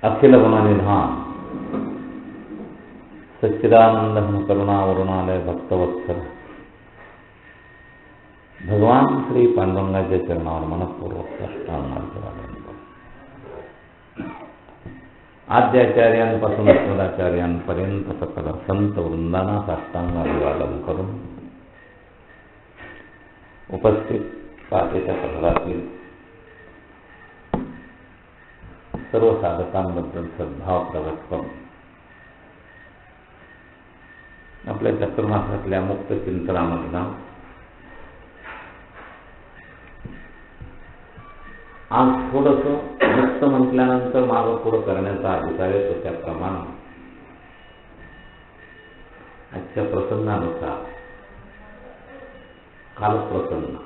अखिल गुणनिधान सच्चिदानंद करुणावरुणालय भक्तवत्सल भगवान श्री पांडुरंगाच्या चरणावर मनपूर्वक साष्टांग आद्याचार्यांपासून मध्वाचार्यांपर्यंत सकल संत वृंदांना साष्टांग अभिवादन करून उपस्थित पातेच्या प्रहरातील सर्व साधकांबद्दल सद्भाव प्रगट करून आपल्या चतुर्मासातल्या मुक्त चिंतनामधला आज थोडंसं मुक्त म्हटल्यानंतर मागं पुढं करण्याचा अधिकार येतो. त्याप्रमाणे आजच्या प्रसंगानुसार कालप्रसंग,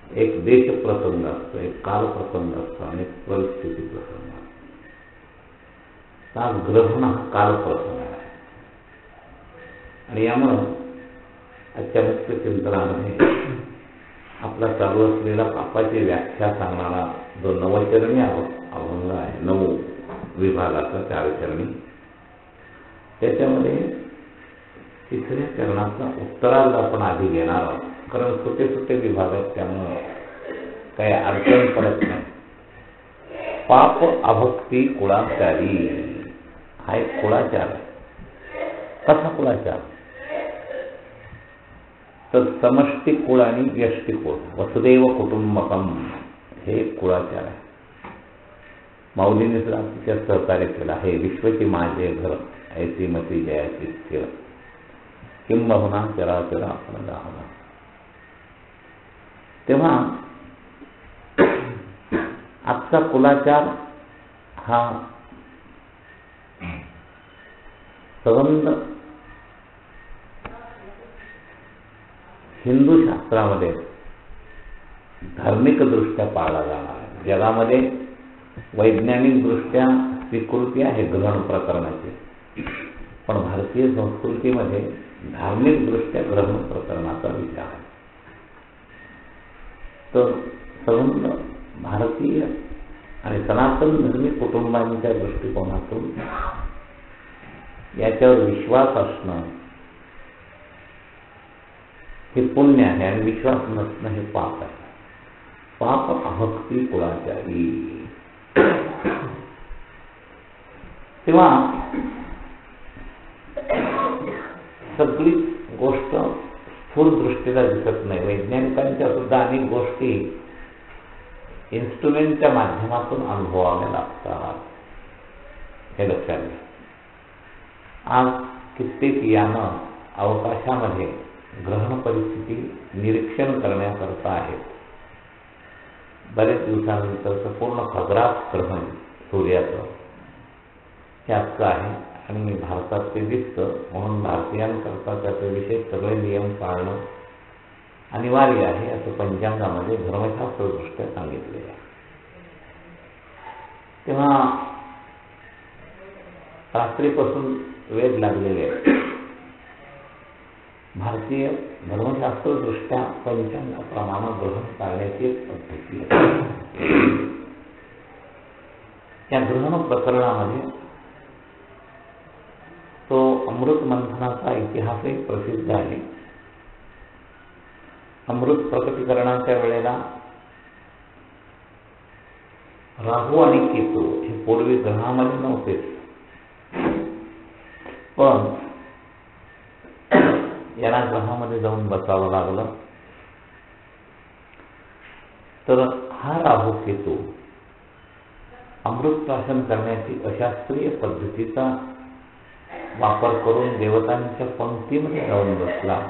एक देश प्रसंग असतो, एक कालप्रसंग असतो आणि एक परिस्थिती प्रसंग असतो. आज ग्रहण हा कालप्रसंग आहे आणि यामुळं आजच्या मुक्त चिंतनामध्ये आपला चालू असलेला पापाची व्याख्या सांगणारा जो नवचरणी अभंग आहे, 9 विभागाचा 4 चरणी, त्याच्यामध्ये 3ऱ्या चरणाचा उत्तरार्ध आपण आधी घेणार आहोत. कारण छोटे विभाग आहेत त्यामुळं काही अडचण पडत नाही. पाप अभक्ती कुळाचारी हा एक कुळाचार आहे. कसा कुळाचार? तर समष्टी कुळ आणि व्यष्टी कुळ, वसुदैव कुटुंबकम हे कुळाचार आहे. माऊलीने सुद्धा तिच्या सहकार्य केलं आहे. विश्वची माझे घर ऐसी मती जयाची स्थिर किंबहुना चराचर आपण दाहना. तेव्हा आजचा कुलाचार हा संबंध हिंदू शास्त्रामध्ये धार्मिक दृष्ट्या पाळला जाणार आहे. जगामध्ये वैज्ञानिक दृष्ट्या स्वीकृती आहे ग्रहण प्रकरणाची, पण भारतीय संस्कृतीमध्ये धार्मिक दृष्ट्या ग्रहण प्रकरणाचा विचार आहे. तर संबंध भारतीय आणि सनातन धर्मी कुटुंबांच्या दृष्टिकोनातून याच्यावर विश्वास असणं हे पुण्य आहे आणि विश्वास नसणं हे पाप आहे. पाप अभक्ती कुळाचारी. तेव्हा सगळी गोष्ट स्थूल दृष्टीला दिसत नाही. वैज्ञानिकांच्या सुद्धा अनेक गोष्टी इन्स्ट्रुमेंटच्या माध्यमातून अनुभवाव्या लागतात, हे लक्षात घ्या. आज कित्येक यानं अवकाशामध्ये ग्रहण परिस्थिती निरीक्षण करण्याकरता आहेत. बरेच दिवसानंतर पूर्ण खग्रास ग्रहण सूर्याचं त्याचं आहे आणि भारतात ते दिसतं. म्हणून भारतीयांकरता त्याचे विशेष सगळे नियम पाळणं अनिवार्य आहे असं पंचांगामध्ये धर्मशास्त्रदृष्ट्या सांगितले आहे. तेव्हा रात्रीपासून वेध लागलेले आहेत. भारतीय धर्मशास्त्रदृष्ट्या पंचांगाप्रमाणे ग्रहण करण्याची एक पद्धती आहे. या ग्रहण प्रकरणामध्ये तो अमृत मंथनाचा इतिहासही प्रसिद्ध आहे. अमृत प्रकटीकरणाच्या वेळेला राहू आणि केतू हे पूर्वी ग्रहामध्ये नव्हतेच, पण यांना ग्रहामध्ये जाऊन बसावं लागलं. तर हा राहू केतू अमृत प्राशन करण्याची अशास्त्रीय पद्धतीचा वापर करून देवतांच्या पंक्तीमध्ये जाऊन बसला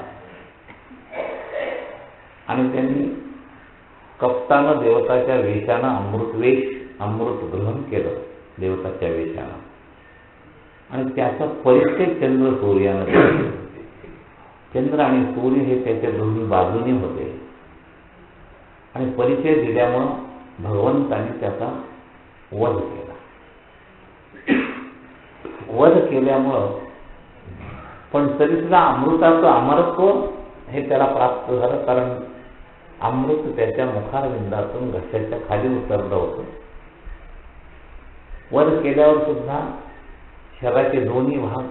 आणि त्यांनी कप्तानं देवताच्या वेशानं अमृत ग्रहण केलं देवताच्या वेशानं आणि त्याचा परिचय चंद्र सूर्यानं दिला. चंद्र आणि सूर्य हे त्याच्या दोन्ही बाजूने होते आणि परिचय दिल्यामुळं भगवंताने त्याचा वध केला. वध केल्यामुळं पण तरी सुद्धा अमृताचं अमरत्व हे त्याला प्राप्त झालं, कारण अमृत त्याच्या मुखारविंदातून घशाच्या खाली उतरलं होतं वर केल्यावर सुद्धा शरीराचे दोन्ही भाग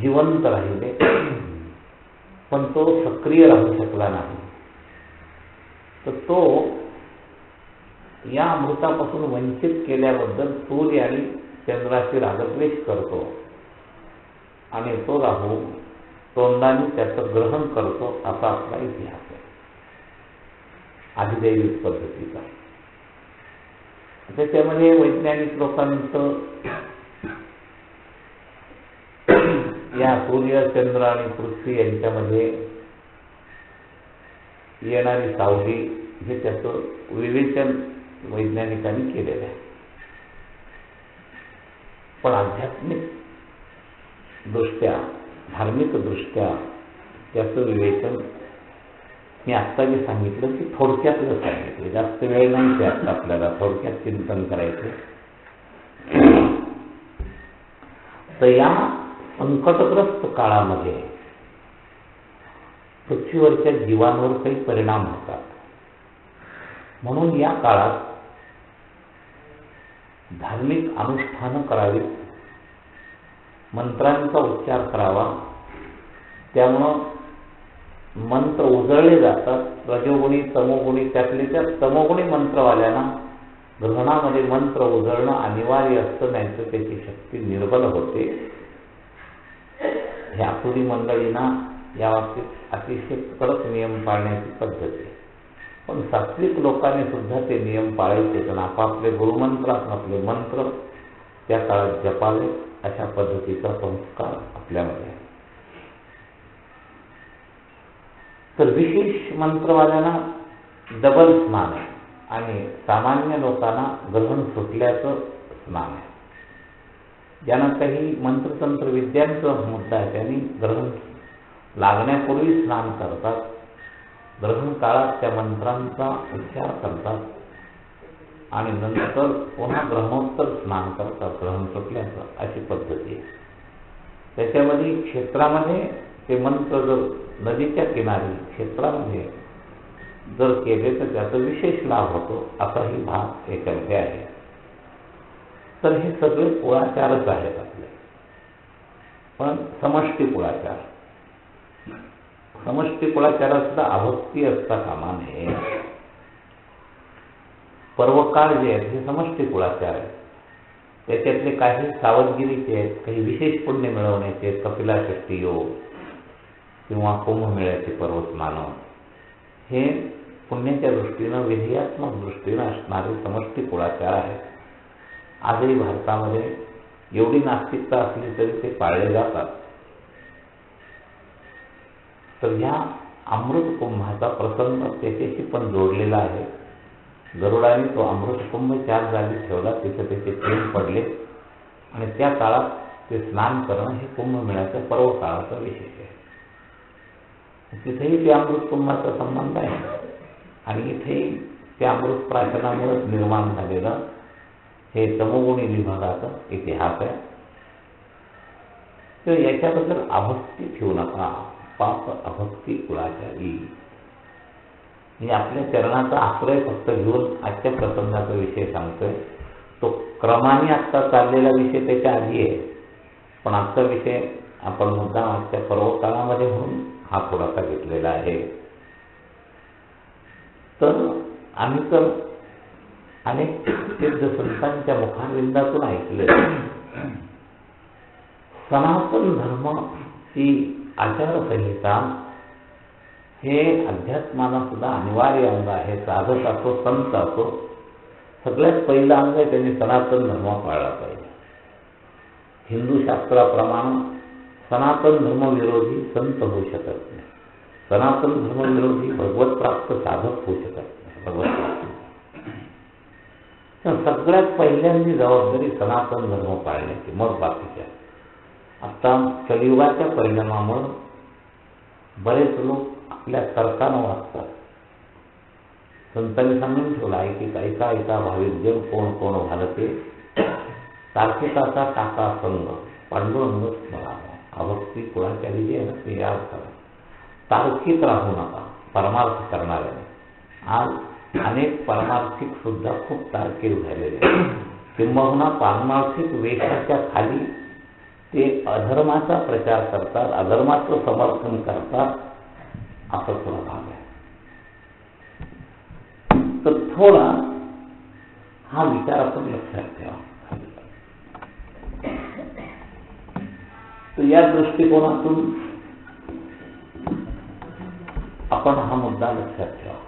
जिवंत राहिले, पण तो सक्रिय राहू शकला नाही. तर तो या अमृतापासून वंचित केल्याबद्दल सूर्य आणि चंद्राशी रागद्वेष करतो आणि तो राहू तोंडाने त्याचं ग्रहण करतो, असा आपला इतिहास आहे अधिदैविक पद्धतीचा. त्याच्यामध्ये वैज्ञानिक लोकांचं या सूर्य, चंद्र आणि पृथ्वी यांच्यामध्ये येणारी सावली हे त्याचं विवेचन वैज्ञानिकांनी केलेलं आहे. पण आध्यात्मिक दृष्ट्या, धार्मिक दृष्ट्या त्याचं विवेचन मी आत्ता जे सांगितलं की थोडक्यातलं सांगितलं, जास्त वेळ नाही ते आता आपल्याला थोडक्यात चिंतन करायचं. तर या संकटग्रस्त काळामध्ये पृथ्वीवरच्या जीवांवर काही परिणाम होतात. म्हणून या काळात धार्मिक अनुष्ठानं करावीत, मंत्रांचा उच्चार करावा. त्यामुळं मंत्र उजळले जातात. रजोगुणी, तमोगुणी, त्यातले त्या तमोगुणी मंत्रवाल्यांना ग्रहणामध्ये मंत्र उजळणं अनिवार्य असतं, नाहीतर त्याची शक्ती निर्बल होते. ह्या आसुरी मंडळींना या बाबतीत अतिशय कडक नियम पाळण्याची पद्धत आहे. पण सात्विक लोकांनी सुद्धा ते नियम पाळायचे, पण आपापले गुरुमंत्रातले मंत्र त्या काळात जपावे, अशा पद्धतीचा संस्कार आपल्यामध्ये आहे. तर विशेष मंत्रवाल्यांना डबल स्नान आहे आणि सामान्य लोकांना ग्रहण सुटल्याचं स्नान आहे. ज्यांना काही मंत्रतंत्र विद्यांचा मुद्दा आहे त्यांनी ग्रहण लागण्यापूर्वी स्नान करतात, ग्रहण काळात त्या मंत्रांचा उच्चार करतात आणि नंतर पुन्हा ग्रहणोत्तर स्नान करतात ग्रहण सुटल्याचं, अशी पद्धती आहे. त्याच्यामध्ये क्षेत्रामध्ये ते मंत्र जर नदीच्या किनारी क्षेत्रामध्ये जर केले तर त्याचा विशेष लाभ होतो, असाही भाग याच्यामध्ये आहे. तर हे सगळे कुळाचारच आहेत आपले, पण समष्टी कुळाचार. समष्टी कुळाचारात सुद्धा अभक्ती असता कामा नये. पर्वकाळ जे आहेत हे समष्टी कुळाचार आहेत. त्याच्यातले काही सावधगिरीचे आहेत, काही विशेष पुण्य मिळवण्याचे आहेत, कपिलाषष्ठी योग किंवा कुंभमेळ्याचे पर्वस्नानं, हे पुण्याच्या दृष्टीनं, विधेयात्मक दृष्टीनं असणारे समष्टी कुळाचार आहेत. आजही भारतामध्ये एवढी नास्तिकता असली तरी ते पाळले जातात. तर ह्या अमृत कुंभाचा प्रसंग त्याच्याशी पण जोडलेला आहे. गरुडाने तो अमृत कुंभ 4 जागी ठेवला, तिथे त्याचे थेंब पडले आणि त्या काळात ते स्नान करणं हे कुंभमेळ्याच्या पर्व काळाचा विशेष आहे. तिथेही त्या अमृत कुंभाचा संबंध आहे आणि इथेही त्या अमृत प्राशनामुळे निर्माण झालेलं हे तमोगुणी विभागाचा इतिहास आहे. तर याच्याबद्दल अभक्ती ठेवू नका. पाप अभक्ती कुळाचारी. मी आपल्या चरणाचा आश्रय फक्त घेऊन आजच्या प्रसंगाचा विषय सांगतोय. तो क्रमाने आत्ता चाललेला विषय त्याच्या आधी आहे, पण आजचा विषय आपण मुद्दाम आजच्या पर्वकाळामध्ये म्हणून हा थोडासा घेतलेला आहे. तर आम्ही तर अनेक सिद्ध संतांच्या मुखारविंदातून ऐकले, सनातन धर्माची आचारसंहिता हे अध्यात्माला सुद्धा अनिवार्य अंग आहे. साधक असो, संत असो, सगळ्यात पहिलं अंग आहे त्यांनी सनातन धर्म पाळला पाहिजे. हिंदू शास्त्राप्रमाणे सनातन धर्मविरोधी संत होऊ शकत नाही, सनातन धर्मविरोधी भगवत प्राप्त साधक होऊ शकत नाही. भगवत प्राप्त तर सगळ्यात पहिल्यांदी जबाबदारी सनातन धर्म पाळण्याची, मग बाकीच्या. आता कलियुगाच्या परिणामामुळे बरेच लोक आपल्या तर्कानं वागतात. संतांनी सांगून ठेवला आहे की ऐका ऐका भाविक जन कोण कोण घालते, तार्किकाचा टाका संग पांडुरंग स्मरा. अभक्ती कुळाचारी जे आहे ना ते याद करा. तार्किक राहू नका परमार्थ करणाऱ्याने. आज अनेक परमार्थिक सुद्धा खूप तार्किक झालेले आहेत. किंबहुना पारमार्थिक वेशाच्या खाली ते अधर्माचा प्रचार करतात, अधर्माचं समर्थन करतात, असं थोडा भाग आहे. तर थोडा हा विचार आपण लक्षात ठेवा. तर या दृष्टिकोनातून आपण हा मुद्दा लक्षात ठेवा.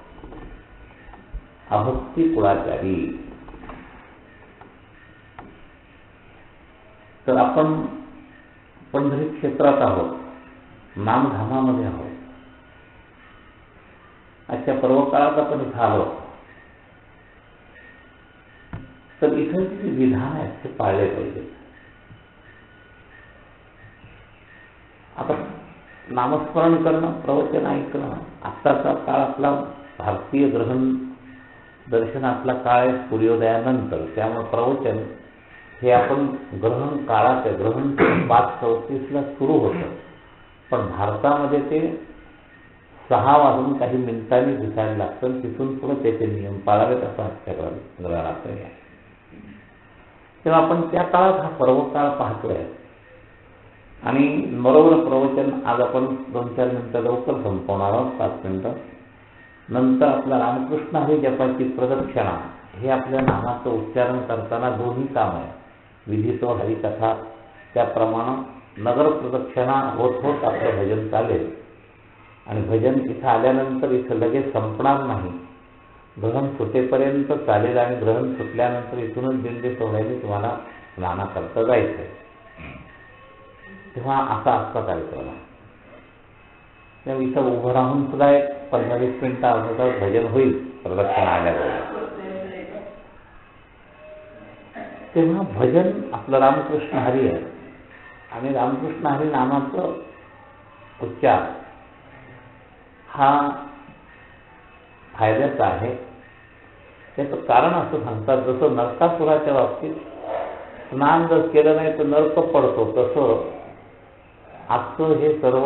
अभक्ती कुळाचारी. तर आपण पंढरी क्षेत्रात आहोत, नामधामामध्ये आहोत. आजच्या पर्वकाळात आपण इथं आलो, तर इथं जे विधान आहेत ते पाळले पाहिजे. आता नामस्मरण करणं, प्रवचन ऐकणं, आत्ताचा काळ आपला भारतीय ग्रहण दर्शनातला काळ आहे सूर्योदयानंतर. त्यामुळे प्रवचन हे आपण ग्रहण काळात, ग्रहण 5:34 सुरू होतं, पण भारतामध्ये ते 6 वाजून काही मिनिटांनी दिसायला लागतं. तिथून पुढे त्याचे नियम पाळावेत असं आजच्या ग्रहणात आहे. तेव्हा आपण त्या काळात हा पर्वकाळ पाहतोय. आणि बरोबर प्रवचन आज आपण 2-4 मिनिटं लवकर संपवणार आहोत, 5 मिनिटं. नंतर आपला रामकृष्ण हरी जपाची प्रदक्षिणा हे आपल्या नामाचं उच्चारण करताना दोन्ही काम आहे. विधीतो हरिकथा त्याप्रमाणे नगर प्रदक्षिणा होत होत आपलं भजन चालेल. आणि भजन इथं आल्यानंतर इथं लगेच संपणार नाही, ग्रहण सुटेपर्यंत चालेल. आणि ग्रहण सुटल्यानंतर इथूनच दिंडी सोहळ्याने तुम्हाला स्नानाकरता जायचं आहे. तेव्हा असा आजचा कार्यक्रम आहे. तेव्हा इथं उभं राहून सुद्धा एक 15-20 मिनिटं अर्धा तास भजन होईल प्रदक्षिणा आल्यावर. तेव्हा भजन आपलं रामकृष्ण हरी आहे. आणि रामकृष्ण हरी नामाचं उच्चार हा फायद्याचा आहे. त्याचं कारण असं सांगतात, जसं नरकासुराच्या बाबतीत स्नान जर केलं नाही तर नरक पडतो, तसं आजचं हे सर्व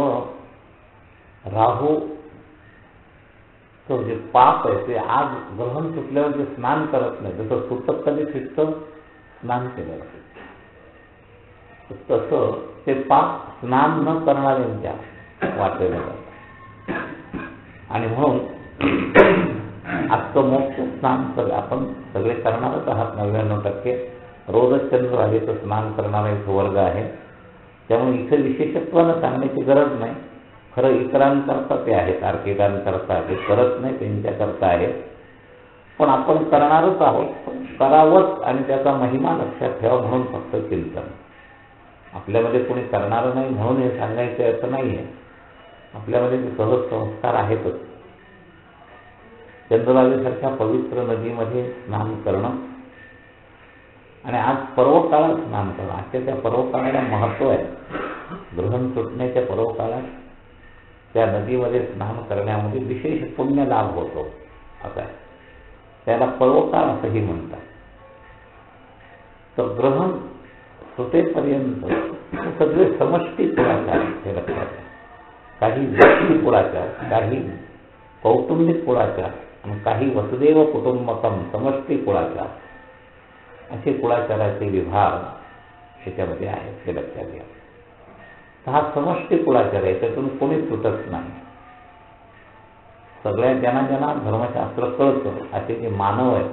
राहू जे पाप आहे ते आज ग्रहण सुटल्यावर जे स्नान करत नाही, जसं सुतक कधी फिटतं स्नान केलं, तसं ते पाप स्नान न करणाऱ्यांच्या वाटेला जातं. आणि म्हणून आजचं मोक्ष स्नान आपण सगळे करणारच आहात. 99% रोजच चंद्रभागेचं स्नान करणारा एक वर्ग आहे. त्यामुळे इथं विशेषत्वानं सांगण्याची गरज नाही. खरं इतरांकरता ते आहेत, तार्किकांकरता ते करत नाही, त्यांच्याकरता आहेत. पण आपण करणारच आहोत, करावंच. आणि त्याचा महिमा लक्षात ठेवा म्हणून फक्त चिंतन. आपल्यामध्ये कोणी करणारं नाही म्हणून हे सांगायचं असं नाही आहे. आपल्यामध्ये ते सहज संस्कार आहेतच. चंद्रभागेसारख्या पवित्र नदीमध्ये स्नान करणं आणि आज पर्वकाळात स्नान करणं, आजच्या त्या पर्वकाळाला महत्त्व आहे. ग्रहण सुटण्याच्या पर्वकाळात त्या नदीमध्ये स्नान करण्यामध्ये विशेष पुण्य लाभ होतो. असं आहे, त्याला पर्वकाळ असंही म्हणतात. तर ग्रहण सुटेपर्यंत सगळे समष्टी कुळाचार हे लक्षात आहे. काही व्यक्ती कुळाचार, काही कौटुंबिक कुळाचार आणि काही वसुदेव कुटुंबकम समष्टी कुळाचार, असे कुळाचाराचे विभाग त्याच्यामध्ये आहेत, हे लक्षात घ्या. तर हा समष्टी कुळाचार आहे, त्यातून कोणी सुटत नाही. सगळ्या ज्यांना धर्मशास्त्र कळतं असे जे मानव आहेत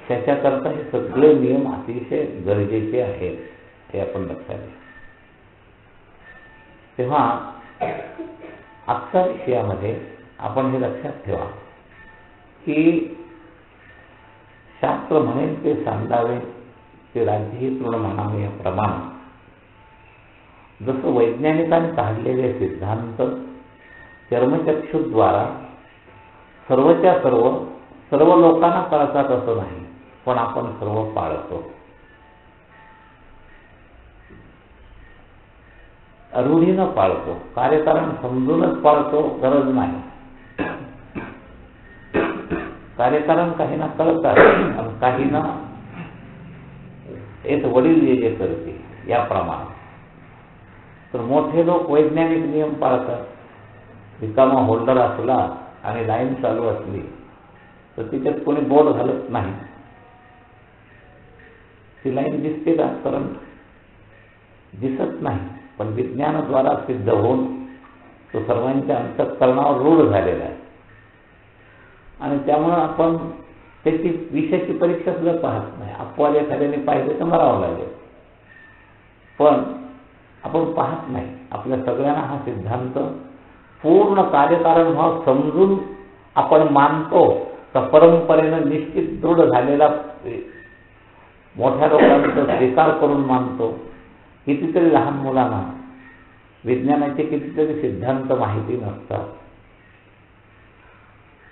त्याच्याकरता हे सगळे नियम अतिशय गरजेचे आहेत, हे आपण लक्षात घ्या. तेव्हा आजच्या विषयामध्ये आपण हे लक्षात ठेवा की शास्त्र म्हणेल ते सांगावे, ते राज्यही तृण मानावे. याप्रमाणे जसं वैज्ञानिकांनी काढलेले सिद्धांत चर्मचक्षुद्वारा सर्वच्या सर्व लोकांना कळतात असं नाही, पण आपण सर्व पाळतो. रूढीनं पाळतो, कार्यकारण समजूनच पाळतो, गरज नाही. कार्यकारण काहींना कळतात आणि काहींना एक वडील जे करते याप्रमाणे. तर मोठे लोक वैज्ञानिक नियम पाळतात. रिकामा होल्डर असला आणि लाईन चालू असली तर तिच्यात कोणी बोर्ड घालत नाही. ती लाईन दिसते का? करंट दिसत नाही, पण विज्ञानाद्वारा सिद्ध होऊन तो सर्वांच्या अंतःकरणावर रूढ झालेला आहे. आणि त्यामुळं आपण त्याची विषयाची परीक्षा सुद्धा पाहत नाही. अपवाद एखाद्याने पाहिजे तर मरावं लागेल, पण आपण पाहत नाही. आपल्या सगळ्यांना हा सिद्धांत पूर्ण कार्यकारण भाव समजून आपण मानतो का परंपरेनं निश्चित दृढ झालेला मोठ्या लोकांचा स्वीकार करून मानतो. कितीतरी लहान मुलांना विज्ञानाचे कितीतरी सिद्धांत माहिती नसतात.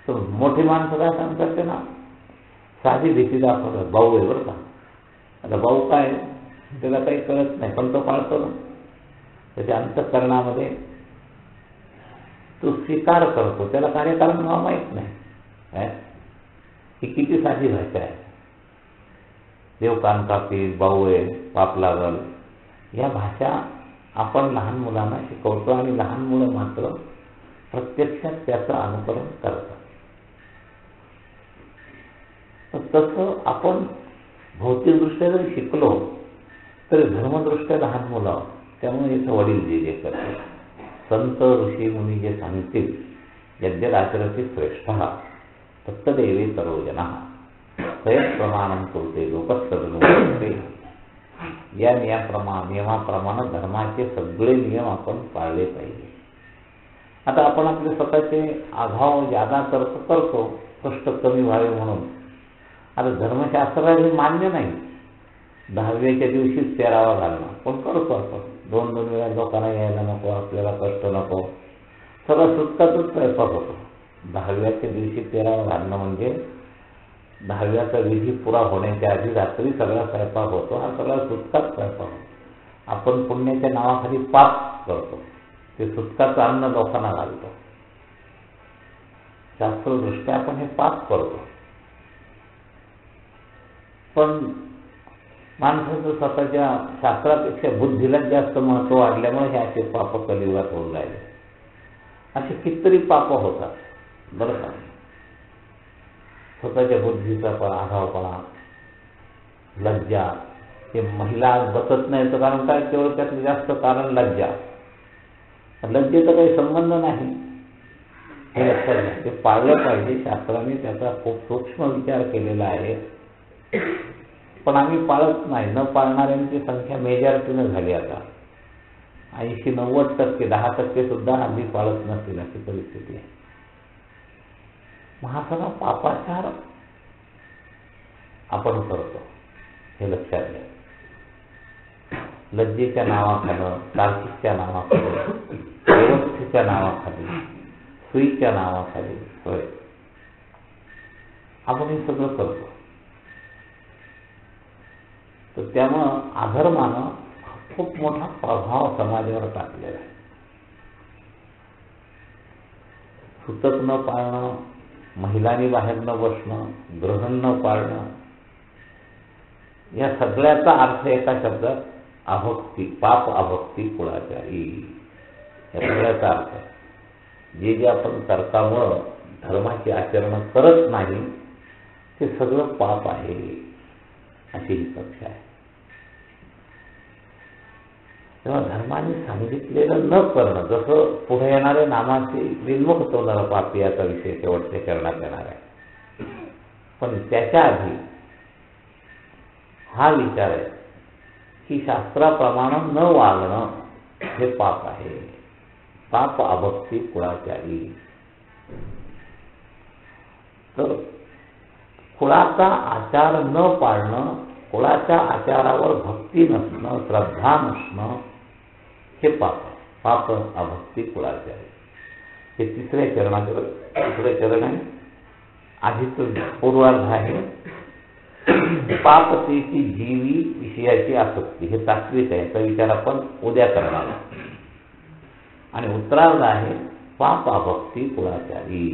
तर मोठी माणसं काय सांगतात ते ना, साधी भीती दाखवतात. भाऊ आहे बरं का, आता भाऊ काय त्याला काही कळत नाही, पण तो पाळतो ना. त्याच्या अंतःकरणामध्ये तो स्वीकार करतो. त्याला कार्यकारण भाव माहीत नाही. ही किती साधी भाषा आहे. देव कान कापी, भाऊ आहे, पाप लागल, या भाषा आपण लहान मुलांना शिकवतो आणि लहान मुलं मात्र प्रत्यक्षात त्याचं अनुकरण करतात. तर तसं आपण भौतिकदृष्ट्या जरी शिकलो तरी धर्मदृष्ट्या लहान मुलं, त्यामुळे इथं वडील जे जे करतात, संत ऋषी मुनी जे सांगतील, यद्यदाचरति श्रेष्ठः तत्तदेवे सर्वजनः स्वयं प्रमाणं कुरुते लोकस्तदनुवर्तते. या नियमाप्रमाणे धर्माचे सगळे नियम आपण पाळले पाहिजे. आता आपण आपले स्वतःचे अभाव जादा करतो कष्ट कमी व्हावे म्हणून. आता धर्मशास्त्राला हे मान्य नाही 10व्याच्या दिवशीच तेरावा घालणं, पण करतो आपण. 2-2 वेळा लोकांना यायला नको, आपल्याला कष्ट नको, सगळं सुटकातच स्वयंपाक होतो. 10व्याच्या दिवशी तेरावा घालणं म्हणजे 10व्याचा विधी पुरा होण्याच्या आधी रात्री सगळा स्वयंपाक होतो. हा सगळा सुटकाच स्वयंपाक होतो. आपण पुण्याच्या नावाखाली पाप करतो, ते सुटकाचं अन्न लोकांना घालतो. शास्त्रदृष्ट्या आपण हे पाप करतो, पण माणसाचं स्वतःच्या शास्त्रापेक्षा बुद्धीलाच जास्त महत्त्व वाढल्यामुळे हे असे पाप कलियुगात होऊन राहिले. असे कितीतरी पाप होतात बरं का. स्वतःच्या बुद्धीचा आढावपणा, लज्जा, हे महिला बसत नाही तर कारण काय, तेवढं त्यातलं जास्त कारण लज्जा. लज्जेचा काही संबंध नाही, हे लक्षात घ्या. ते पाळलं पाहिजे. शास्त्राने त्याचा खूप सूक्ष्म विचार केलेला आहे, पण आम्ही पाळत नाही. न पाळणाऱ्यांची संख्या मेजॉरिटीनं झाली. आता 80-90%, 10% सुद्धा हल्ली पाळत नसतील अशी परिस्थिती आहे. हा सगळा पापाचार आपण करतो, हे लक्षात घ्या. लज्जेच्या नावाखालं, कार्तिकच्या नावाखाली, व्यवस्थेच्या नावाखाली, सुईच्या नावाखाली होय आपण हे सगळं करतो. तर त्यामुळं अधर्मानं खूप मोठा प्रभाव समाजावर टाकलेला आहे. सुतक न पाळणं, महिलांनी बाहेर न बसणं, ग्रहण न पाळणं, या सगळ्याचा अर्थ एका शब्दात अभक्ती, पाप अभक्ती कुळाचारी. या सगळ्याचा अर्थ जे आपण कर्तामुळं धर्माची आचरण करत नाही ते सगळं पाप आहे, अशी ही कक्षा आहे. तेव्हा धर्माने सांगितलेलं न करणं, जसं पुढे येणाऱ्या नामाचे विन्मुख तो नरपापी याचा विषय शेवटच्या चरणात येणार आहे. पण त्याच्या आधी हा विचार आहे की शास्त्राप्रमाणे न वागणं हे पाप आहे. पाप अभक्ती कुळाचारी. तर कुळाचा आचार न पाळणं, कुळाच्या आचारावर भक्ती नसणं, श्रद्धा नसणं हे पाप. पाप अभक्ती कुळाचारी. हे तिसऱ्या चरण आहे. आधीच पूर्वार्ध आहे. पापतेची जीवी विषयाची आसक्ती, हे तात्विक आहे. याचा विचार आपण उद्या करणार. आणि उत्तरार्ध आहे पाप अभक्ती कुळाचारी.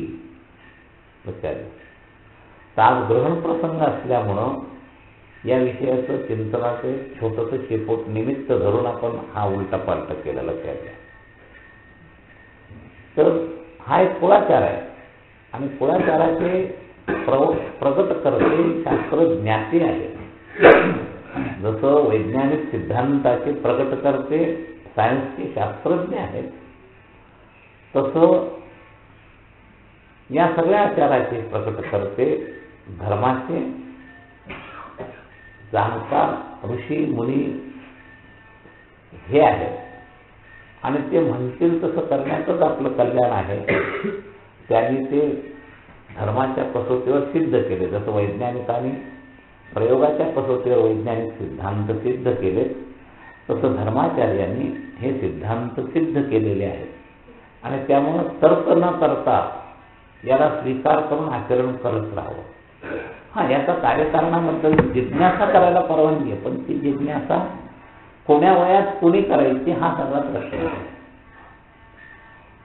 आज ग्रहण प्रसंग असल्यामुळं या विषयाचं चिंतनाचं छोटंसं शेपूट निमित्त धरून आपण हा उलटा पालटा केला. लक्षात घ्या. तर हा एक कुळाचार आहे आणि कुळाचाराचे प्रगत करते शास्त्र ज्ञाती आहे. जसं वैज्ञानिक सिद्धांताचे प्रकटकर्ते सायन्सचे शास्त्रज्ञ आहेत, तसं या सगळ्या आचाराचे प्रकटकर्ते धर्माचे जाणकार ऋषी मुनी हे आहेत. आणि ते म्हणतील तसं करण्याचंच आपलं कल्याण आहे. त्यांनी ते धर्माच्या कसोटीवर सिद्ध केले. जसं वैज्ञानिकांनी प्रयोगाच्या कसोटीवर वैज्ञानिक सिद्धांत सिद्ध केले, तसं धर्माचार्यांनी हे सिद्धांत सिद्ध केलेले आहेत. आणि त्यामुळं तर्क न करता याला स्वीकार करून आचरण करत राहावं. हा, याचा कार्यकारणाबद्दल जिज्ञासा करायला परवानगी आहे, पण ती जिज्ञासा कोण्या वयात कोणी करायची हा सगळा प्रश्न आहे.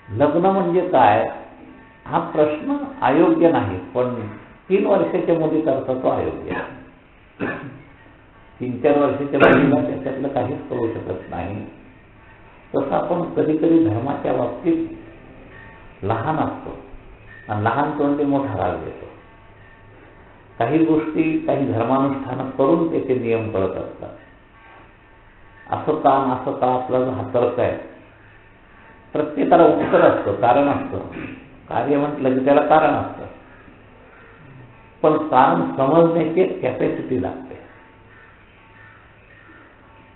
लग्न म्हणजे काय हा प्रश्न अयोग्य नाही, पण 3 वर्षाच्या मुली करता तो अयोग्य आहे. 3-4 वर्षाच्या मुलीला त्याच्यातलं काहीच करू शकत नाही. तसं आपण कधी कधी धर्माच्या बाबतीत लहान असतो आणि लहान तोंडी मोठा राग देतो. काही गोष्टी, काही धर्मानुष्ठानं करून त्याचे नियम कळत असतात. असं का आपला जो हा तर्क आहे, प्रत्येकाला उत्तर असतं, कारण असतं. कार्य म्हटलं की त्याला कारण असतं, पण कारण समजण्याची कॅपॅसिटी लागते.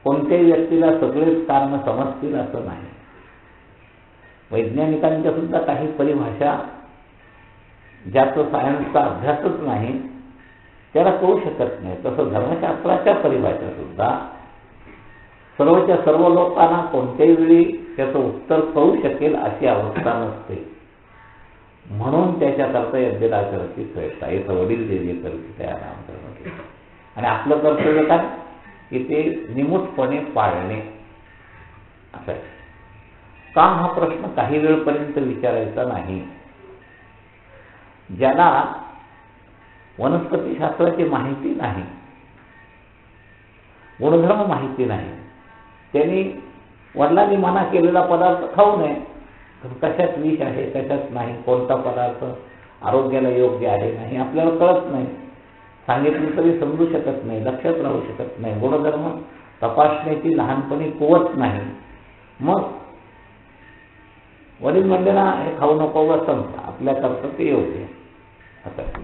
कोणत्याही व्यक्तीला सगळेच कारण समजतील असं नाही. वैज्ञानिकांच्या सुद्धा काही परिभाषा ज्याचं सायन्सचा अभ्यासच नाही त्याला कळू शकत नाही. तसं धर्मशास्त्राच्या परिभाषा सुद्धा सर्वच्या सर्व लोकांना कोणत्याही वेळी त्याचं उत्तर कळू शकेल अशी अवस्था नसते. म्हणून त्याच्याकरता यज्ञाचरणाची श्रेष्ठता. इथं वडील जे करते त्या नामकरण. आणि आपलं कर्तव्य काय की ते निमूटपणे पाळणे असं आहे. का हा प्रश्न काही वेळपर्यंत विचारायचा नाही. ज्याला वनस्पतीशास्त्राची माहिती नाही, गुणधर्म माहिती नाही, त्यांनी वडिलांनी मना केलेला पदार्थ खाऊ नये. कशात विष आहे, कशात नाही, कोणता पदार्थ आरोग्याला योग्य आहे नाही आपल्याला कळत नाही. सांगितलं तरी समजू शकत नाही, लक्षात राहू शकत नाही. गुणधर्म तपासण्याची लहानपणी कुवत नाही. मग वडील म्हणले ना हे खाऊ नको व संपला, आपल्याकरता ते योग्य असं.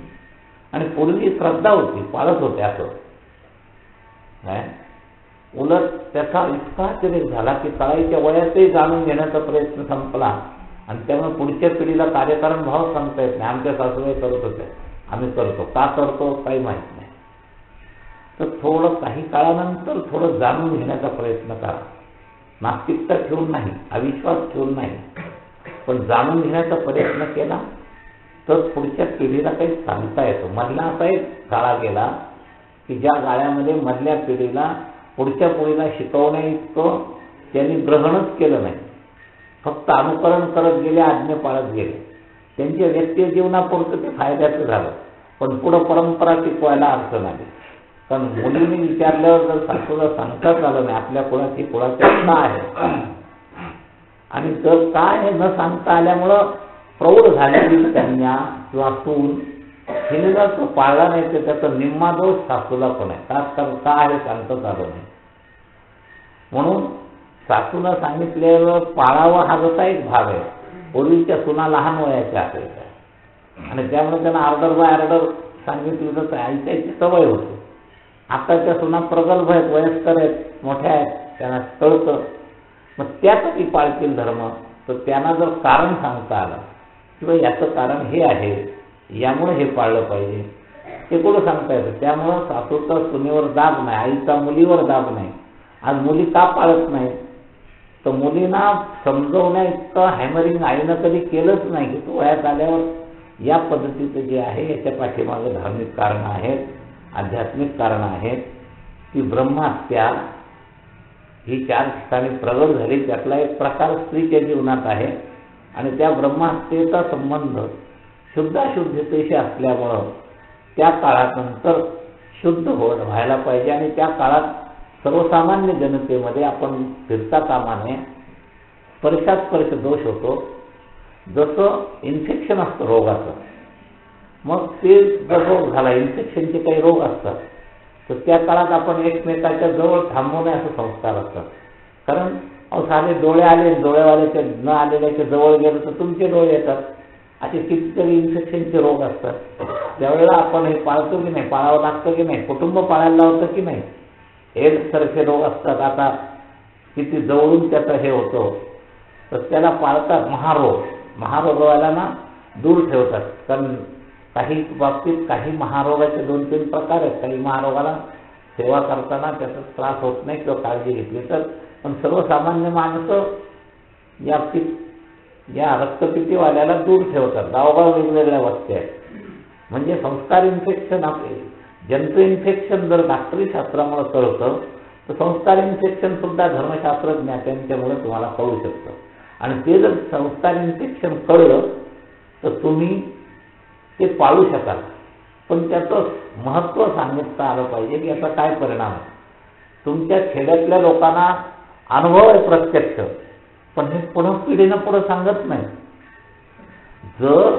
आणि पूर्वी श्रद्धा होती, पाळत होते असं. उलट त्याचा इतका अतिरेक झाला की कळायच्या वयातही जाणून घेण्याचा प्रयत्न संपला. आणि त्यामुळे पुढच्या पिढीला कार्यकारण भाव सांगता येत नाही. आमच्या सासूबाई करत होत्या, आम्ही करतो, का करतो काही माहीत नाही. तर थोडं काही काळानंतर थोडं जाणून घेण्याचा प्रयत्न करा. नास्तिकता ठेवून नाही, अविश्वास ठेवून नाही, पण जाणून घेण्याचा प्रयत्न केला तर पुढच्या पिढीला काही सांगता येतो. मधला असा एक गाळा गेला की ज्या गाळ्यामध्ये मधल्या पिढीला पुढच्या पिढीला शिकवण्या इतकं त्यांनी ग्रहणच केलं नाही, फक्त अनुकरण करत गेले, आज्ञा पाळत गेले. त्यांच्या व्यक्ती जीवनापुरतं ते फायद्याचं झालं, पण पुढं परंपरा टिकवायला अडचण आली. कारण मुलींनी विचारल्यावर जर सासूला सांगताच आलं नाही आपल्या कुळाची कुळाच्या का आहे, आणि जर काय हे न सांगता आल्यामुळं प्रौढ झालेली कन्या किंवा सून हिने जर तो पाळला नाही तर त्याचा निम्मा दोष सासूला पण आहे. का आहे सांगताच आलं नाही. म्हणून सासूला सांगितलेलं पाळावं हा जसा एक भाग आहे. पूर्वीच्या सुना लहान वयाच्या असायच्या आणि त्यामुळे त्यांना ऑर्डर बाय ऑर्डर सांगितलं तर ऐकायची सवय होती. आताच्या सुना प्रगल्भ आहेत, वयस्कर आहेत, मोठ्या आहेत, त्यांना कळतं. मग त्या कधी पाळतील धर्म, तर त्यांना जर कारण सांगता आलं किंवा याचं कारण हे आहे, यामुळे हे पाळलं पाहिजे, ते कुठं सांगता येतं. त्यामुळं सासूचा सुनेवर दाब नाही, आईचा मुलीवर दाब नाही. आज मुली का पाळत नाही तर मुलींना समजवण्या इतकं हॅमरिंग आईनं कधी केलंच नाही की तो वयात आल्यावर या पद्धतीचं जे आहे याच्या पाठीमागे धार्मिक कारणं आहेत, आध्यात्मिक कारणं आहेत. की ब्रह्महत्या ही 4 ठिकाणी प्रगट झाली, त्यातला एक प्रकार स्त्रीच्या जीवनात आहे. आणि त्या ब्रह्महत्येचा संबंध शुद्धाशुद्धतेशी असल्यामुळं त्या काळानंतर शुद्ध व्हायला पाहिजे. आणि त्या काळात सर्वसामान्य जनतेमध्ये आपण फिरता कामा नये. स्पर्श दोष होतो, जसं इन्फेक्शन असतं रोगाचं. मग ते जर रोग झाला, इन्फेक्शनचे काही रोग असतात, तर त्या काळात आपण एकमेकाच्या जवळ थांबू नये असे संस्कार असतात. कारण साधे डोळे आले, डोळेवाल्याच्या न आलेल्याच्या जवळ गेलं तर तुमचे डोळे येतात. असे कितीतरी इन्फेक्शनचे रोग असतात. त्यावेळेला आपण हे पाळतो की नाही, पाळावं लागतं की नाही, कुटुंब पाळायला लावतं की नाही. एड्स सारखे रोग असतात, आता किती जवळून त्याचं हे होतं, तर त्याला पाळतात. महारोगवाल्यांना दूर ठेवतात. कारण काही बाबतीत काही महारोगाचे 2-3 प्रकार आहेत. काही महारोगाला सेवा करताना त्याचा त्रास होत नाही किंवा काळजी घेतली तर, पण सर्वसामान्य माणसं या रक्तपितीवाल्याला दूर ठेवतात. गावोगाव वेगवेगळ्या वस्त्या आहेत. म्हणजे संस्कार इन्फेक्शन, आपले जंतू इन्फेक्शन जर डॉक्टरी शास्त्रामुळे कळतं, तर संस्कार इन्फेक्शन सुद्धा धर्मशास्त्रज्ञात्यांच्यामुळे तुम्हाला कळू शकतं. आणि ते जर संस्कार इन्फेक्शन कळलं तर तुम्ही ते पाळू शकाल. पण त्याचं महत्त्व सांगितलं आलं पाहिजे की याचा काय परिणाम आहे. तुमच्या खेड्यातल्या लोकांना अनुभव आहे प्रत्यक्ष, पण हे पुढं पिढीनं पुढं सांगत नाही. जर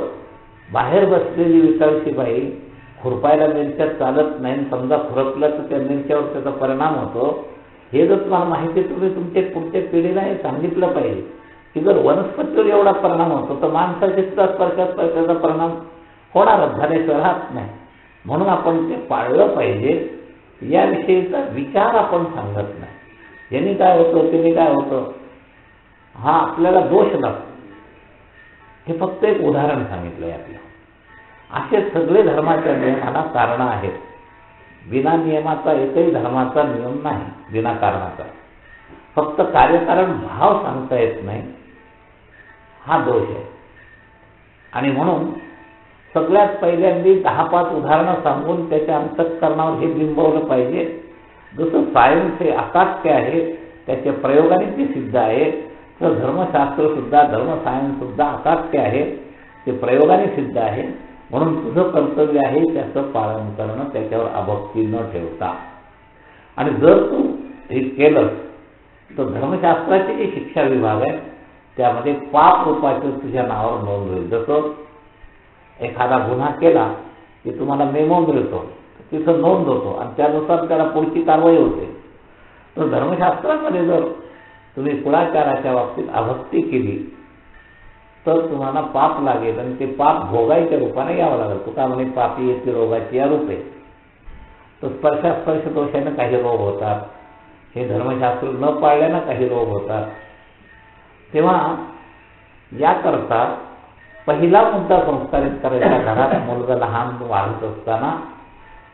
बाहेर बसलेली विकायची बाई खुरपायला मिरच्या चालत नाही, समजा खुरपलं तर त्या मिरच्यावर त्याचा परिणाम होतो, हे जर तुम्हाला माहिती तुम्ही तुमच्या पुढच्या पिढीला हे सांगितलं पाहिजे की जर वनस्पतीवर एवढा परिणाम होतो तर माणसाच्या सुद्धा स्पर्शात त्याचा परिणाम होणारच, झाल्याशिवाय राहत नाही. म्हणून आपण ते पाळलं पाहिजे. याविषयीचा विचार आपण सांगत नाही. यांनी काय होतं, त्यांनी काय होतं, हा आपल्याला दोष लागतो. हे फक्त एक उदाहरण सांगितलंय आपल्याला. असे सगळे धर्माच्या नियमाला कारण आहेत. बिना नियमाचा एकही धर्माचा नियम नाही, विनाकारणाचा. फक्त कार्यकारण भाव सांगता येत नाही, हा दोष आहे. आणि म्हणून सगळ्यात पहिल्यांदा 10-5 उदाहरणं सांगून त्याच्या अंतःकरणावर हे बिंबवलं पाहिजे. जसं सायन्स हे अकाट्य आहे, त्याच्या प्रयोगाने ते सिद्ध आहे, तर धर्मशास्त्र सुद्धा, धर्मसायन्स सुद्धा अकाट्य आहे, ते प्रयोगाने सिद्ध आहे. म्हणून तुझं कर्तव्य आहे त्याचं पालन करणं, त्याच्यावर अभक्ती न ठेवता. आणि जर तू हे केलं तर धर्मशास्त्राचे जे शिक्षा विभाग आहे त्यामध्ये पाप रूपाचं तुझ्या नावावर नोंद होईल. जसं एखादा गुन्हा केला की तुम्हाला मेमो मिळतो, तिथं नोंद होतो आणि त्यानुसार त्याला पुढची कारवाई होते. तर धर्मशास्त्रामध्ये जर तुम्ही कुळाचाराच्या बाबतीत अभक्ती केली तर तुम्हाला पाप लागेल आणि ते पाप भोगायच्या रूपाने यावं लागेल. तुका म्हणे पापी येते रोगाची या रूपे. तर स्पर्श दोषाने काही रोग होतात, हे धर्मशास्त्र न पाळल्यानं काही रोग होतात. तेव्हा याकरता पहिला मुद्दा संस्कारित करायचा, घरात मुलगा लहान वाढत असताना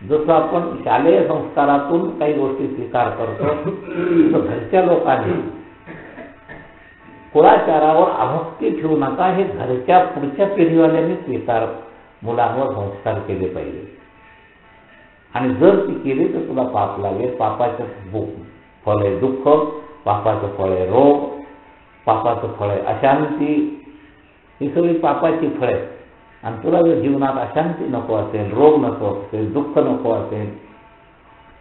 जसं आपण शालेय संस्कारातून काही गोष्टी स्वीकार करतो, तर घरच्या लोकांनी कुळाचारावर अभक्ती ठेवू नका. हे घरच्या पुढच्या पिढीवाल्यांनी स्वीकार, मुलांवर संस्कार केले पाहिजे. आणि जर ती केली तर तुला पाप लागेल. पापाचं फळ आहे दुःख, पापाचं फळ आहे रोग, पापाचं फळ आहे अशांती. ही सगळी पापाची फळे. आणि तुला जर जीवनात अशांती नको असेल, रोग नको असेल, दुःख नको असेल,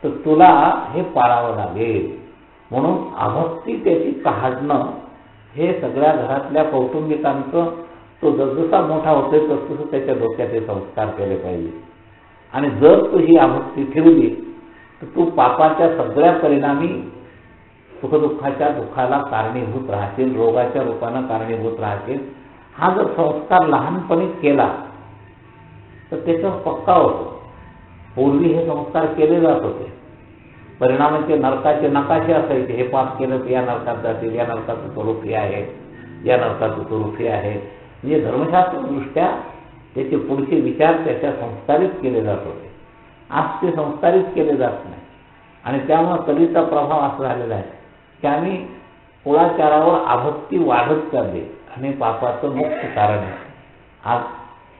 तर तुला हे पाळावं लागेल. म्हणून अभक्ती त्याची काढणं हे सगळ्या घरातल्या कौटुंबिकांचं, तो जसजसा मोठा होतोय तसतसं त्याच्या डोक्यात हे संस्कार केले पाहिजे. आणि जर तू ही अभक्ती ठेवली तर तू पापाच्या सगळ्या परिणामी सुखदुःखाच्या दुःखाला कारणीभूत राहतील, रोगाच्या रूपानं कारणीभूत राहतील. हा जर संस्कार लहानपणी केला तर त्याच्यावर पक्का होतो. पूर्वी हे संस्कार केले जात होते. परिणामाचे नरकाचे नकाशे असायचे. हे पाप केलं तर या नरकात जातील, या नरकाचं स्वरूप हे आहे, या नरकाचं स्वरूप हे आहे. म्हणजे धर्मशास्त्रदृष्ट्या त्याचे पुढचे विचार त्याच्या संस्कारित केले जात होते. आज ते संस्कारित केले जात नाही. आणि त्यामुळे कलीचा प्रभाव असा झालेला आहे की आम्ही कुळाचारावर अभक्ती वाढत चालली आणि पापाचं मुख्य कारण आहे. आज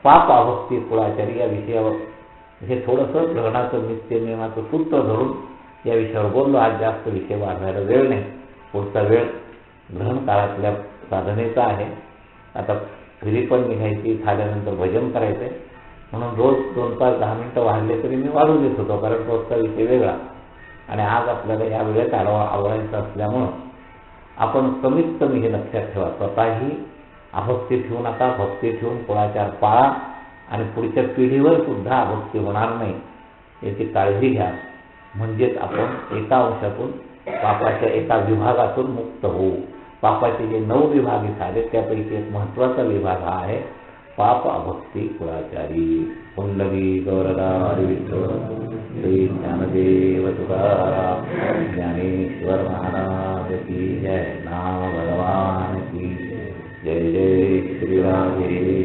पाप अभक्ती कुळाचारी या विषयावर हे थोडंसं ग्रहणाचं नित्य नियमाचं सूत्र धरून या विषयावर बोललो. आज जास्त विषय वाढवायला वेळ नाही. पुढचा वेळ ग्रहण काळातल्या साधनेचा आहे. आता घरी पण निघायची, झाल्यानंतर भजन करायचं आहे. म्हणून रोज 2-5-10 मिनिटं वाढले तरी मी वाढू देत होतो, कारण रोजचा विषय वेगळा. आणि आज आपल्याला या वेळेत आवडायचं असल्यामुळं आपण कमीत कमी हे लक्षात ठेवा, स्वतःही अभक्ती ठेवू नका. भक्ती ठेवून कुळाचार पाळा आणि पुढच्या पिढीवर सुद्धा अभक्ती होणार नाही याची काळजी घ्या. म्हणजेच आपण एका अंशातून पापाच्या एका विभागातून मुक्त होऊ. पापाचे जे 9 विभाग झाले त्यापैकी एक महत्त्वाचा विभाग हा आहे पाप अभक्ती कुळाचारी. पुंडली गौरदा विठ्ठल श्री ज्ञानदेव तुकाराम ज्ञानेश्वर महाराज की जय. नाम भगवान की जय. जय जय श्री राधे.